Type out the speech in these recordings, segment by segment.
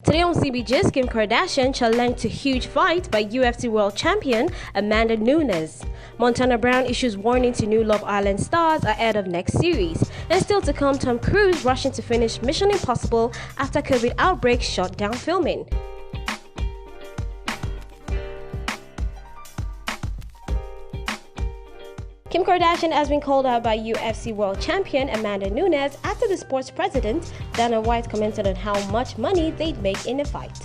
Today on CBGist, Kim Kardashian challenged to huge fight by UFC world champion Amanda Nunes. Montana Brown issues warning to new Love Island stars ahead of next series. And still to come, Tom Cruise rushing to finish Mission Impossible after COVID outbreak shut down filming. Kim Kardashian has been called out by UFC world champion Amanda Nunes after the sports president, Dana White, commented on how much money they'd make in a fight.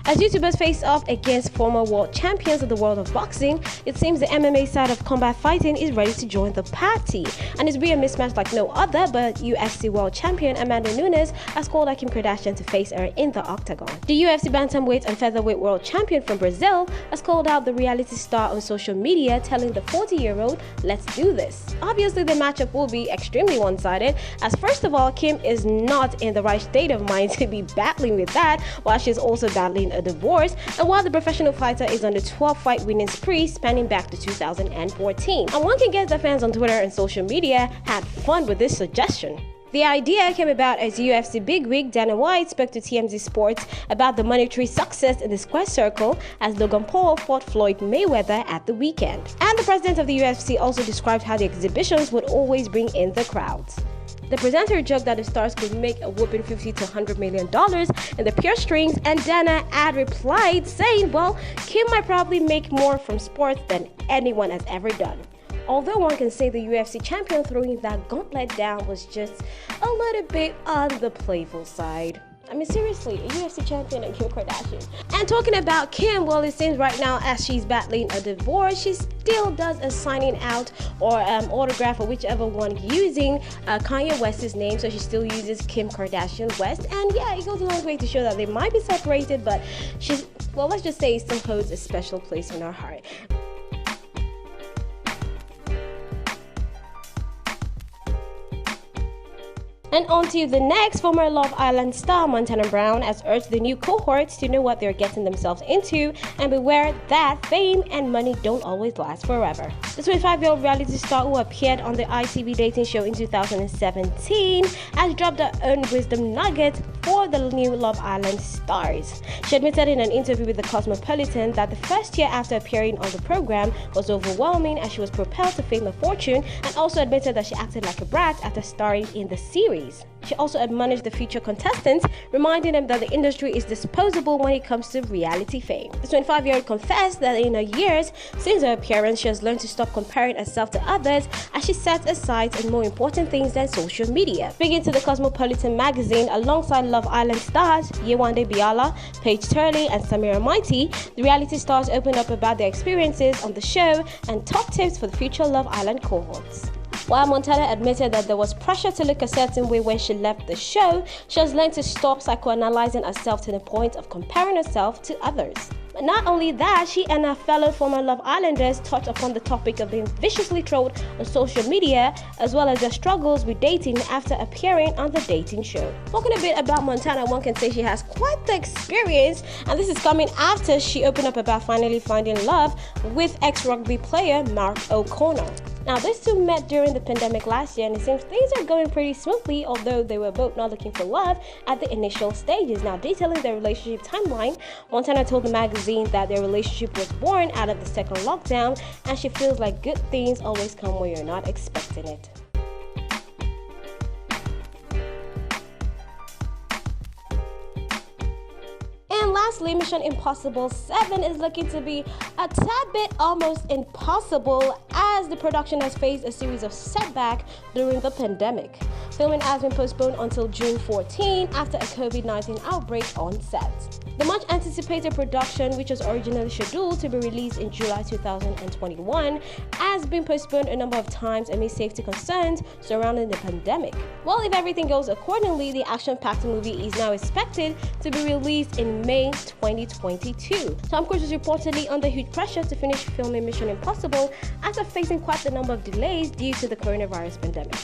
As YouTubers face off against former world champions of the world of boxing, it seems the MMA side of combat fighting is ready to join the party. And it's been a mismatch like no other, but UFC world champion Amanda Nunes has called out Kim Kardashian to face her in the octagon. The UFC bantamweight and featherweight world champion from Brazil has called out the reality star on social media, telling the 40-year-old, "Let's do this." Obviously, the matchup will be extremely one-sided, as first of all, Kim is not in the right state of mind to be battling with that, while she's also battling a divorce, and while the professional fighter is on the 12-fight winning spree spanning back to 2014. And one can guess that fans on Twitter and social media had fun with this suggestion. The idea came about as UFC bigwig Dana White spoke to TMZ Sports about the monetary success in the square circle as Logan Paul fought Floyd Mayweather at the weekend. And the president of the UFC also described how the exhibitions would always bring in the crowds. The presenter joked that the stars could make a whooping $50 to $100 million in the pure strings, and Dana had replied saying, well, Kim might probably make more from sports than anyone has ever done. Although one can say the UFC champion throwing that gauntlet down was just a little bit on the playful side. I mean, seriously, a UFC champion and Kim Kardashian. And talking about Kim, well, it seems right now as she's battling a divorce, she still does a signing out or autograph or whichever one using Kanye West's name. So she still uses Kim Kardashian West. And yeah, it goes a long way to show that they might be separated, but she's, well, let's just say it still holds a special place in her heart. And on to the next, former Love Island star Montana Brown has urged the new cohorts to know what they're getting themselves into and beware that fame and money don't always last forever. The 25-year-old reality star who appeared on the ITV dating show in 2017 has dropped her own wisdom nugget for the new Love Island stars. She admitted in an interview with the Cosmopolitan that the first year after appearing on the program was overwhelming as she was propelled to fame and fortune, and also admitted that she acted like a brat after starring in the series. She also admonished the future contestants, reminding them that the industry is disposable when it comes to reality fame. The 25-year-old confessed that in her years since her appearance, she has learned to stop comparing herself to others as she sets her sights on more important things than social media. Speaking to the Cosmopolitan magazine alongside Love Island stars Yewande Biala, Paige Turley, and Samira Mighty, the reality stars opened up about their experiences on the show and top tips for the future Love Island cohorts. While Montana admitted that there was pressure to look a certain way when she left the show, she has learned to stop psychoanalyzing herself to the point of comparing herself to others. But not only that, she and her fellow former Love Islanders touched upon the topic of being viciously trolled on social media, as well as their struggles with dating after appearing on the dating show. Talking a bit about Montana, one can say she has quite the experience, and this is coming after she opened up about finally finding love with ex-rugby player Mark O'Connor. Now, these two met during the pandemic last year, and it seems things are going pretty smoothly, although they were both not looking for love at the initial stages. Now, detailing their relationship timeline, Montana told the magazine that their relationship was born out of the second lockdown, and she feels like good things always come when you're not expecting it. And lastly, Mission Impossible 7 is looking to be a tad bit almost impossible as the production has faced a series of setbacks during the pandemic. Filming has been postponed until June 14 after a COVID-19 outbreak on set. The much anticipated production, which was originally scheduled to be released in July 2021, has been postponed a number of times amid safety concerns surrounding the pandemic. Well, if everything goes accordingly, the action-packed movie is now expected to be released in May 2022. Tom Cruise is reportedly under huge pressure to finish filming Mission Impossible after facing quite a number of delays due to the coronavirus pandemic.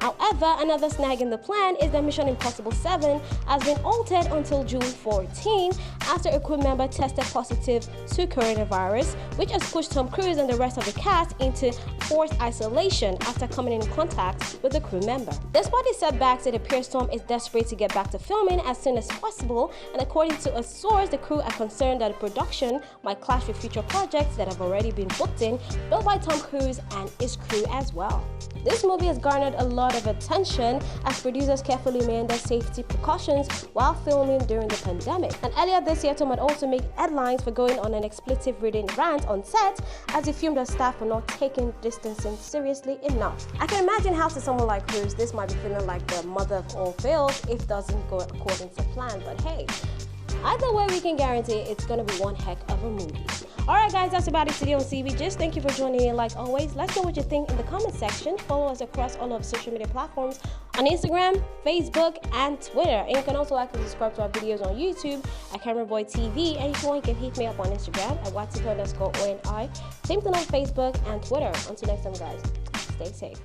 However, another snag in the plan is that Mission Impossible 7 has been altered until June 14 after a crew member tested positive to coronavirus, which has pushed Tom Cruise and the rest of the cast into forced isolation after coming in contact with the crew member. Despite these setbacks, it appears Tom is desperate to get back to filming as soon as possible, and according to a source, the crew are concerned that the production might clash with future projects that have already been booked in, built by Tom Cruise and his crew as well. This movie has garnered a lot of attention as producers carefully made their safety precautions while filming during the pandemic. And earlier this year, Tom had also made headlines for going on an expletive-ridden rant on set as he fumed at staff for not taking distancing seriously enough. I can imagine how to someone like Cruise, this might be feeling like the mother of all fails if it doesn't go according to plan, but hey, either way, we can guarantee it's gonna be one heck of a movie. Alright guys, that's about it today on CV. Just thank you for joining in like always. Let us know what you think in the comment section. Follow us across all of social media platforms on Instagram, Facebook, and Twitter. And you can also like and subscribe to our videos on YouTube at CameraBoy TV. And if you want, you can hit me up on Instagram at @YTK_ONI. Same thing on Facebook and Twitter. Until next time guys, stay safe.